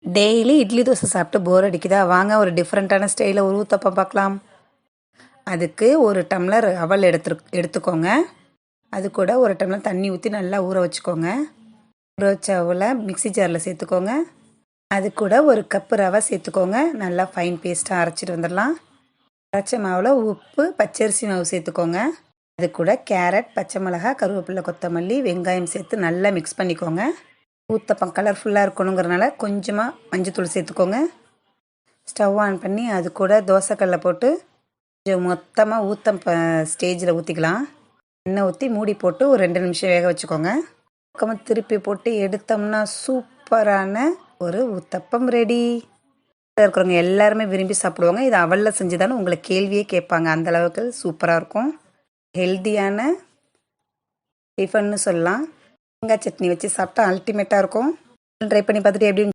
Daily idli dosa சாப்பிட்டு போர் அடிக்குதா? வாங்க ஒரு டிஃப்ரெண்ட்டான ஸ்டைலில் ஒரு ஊத்தப்பம் பார்க்கலாம். அதுக்கு ஒரு டம்ளர் அவல் எடுத்துக்கோங்க. அது கூட ஒரு டம்ளர் தண்ணி ஊற்றி நல்லா ஊற வச்சுக்கோங்க. ஊற வச்ச அவலை மிக்ஸி ஜாரில் சேர்த்துக்கோங்க. அது கூட ஒரு கப்பு ரவை சேர்த்துக்கோங்க. நல்லா ஃபைன் பேஸ்ட்டாக அரைச்சிட்டு வந்துடலாம். அரைச்ச மாவில் உப்பு, பச்சரிசி மாவு சேர்த்துக்கோங்க. அது கூட கேரட், பச்சை மிளகாய், கருவேப்பிலை, கொத்தமல்லி, வெங்காயம் சேர்த்து நல்லா மிக்ஸ் பண்ணிக்கோங்க. ஊத்தப்பம் கலர்ஃபுல்லாக இருக்கணுங்கிறனால கொஞ்சமாக மஞ்சத்தூள் சேர்த்துக்கோங்க. ஸ்டவ் ஆன் பண்ணி அது கூட தோசைக்கல்லை போட்டு கொஞ்சம் மொத்தமாக ஸ்டேஜில் ஊற்றிக்கலாம். எண்ணெய் ஊற்றி மூடி போட்டு ஒரு 2 நிமிஷம் வேக வச்சுக்கோங்க. பக்கமாக திருப்பி போட்டு எடுத்தோம்னா சூப்பரான ஒரு ஊத்தப்பம் ரெடி. இருக்கிறவங்க எல்லாருமே விரும்பி சாப்பிடுவாங்க. இது அவலில் செஞ்சுதானே உங்களை கேள்வியே கேட்பாங்க. அந்தளவுக்கு சூப்பராக இருக்கும். ஹெல்த்தியான டிஃபன்னு சொல்லலாம். தேங்காய் சட்னி வச்சு சாப்பிட்டா அல்டிமேட்டாக இருக்கும். ட்ரை பண்ணி பார்த்துட்டு எப்படி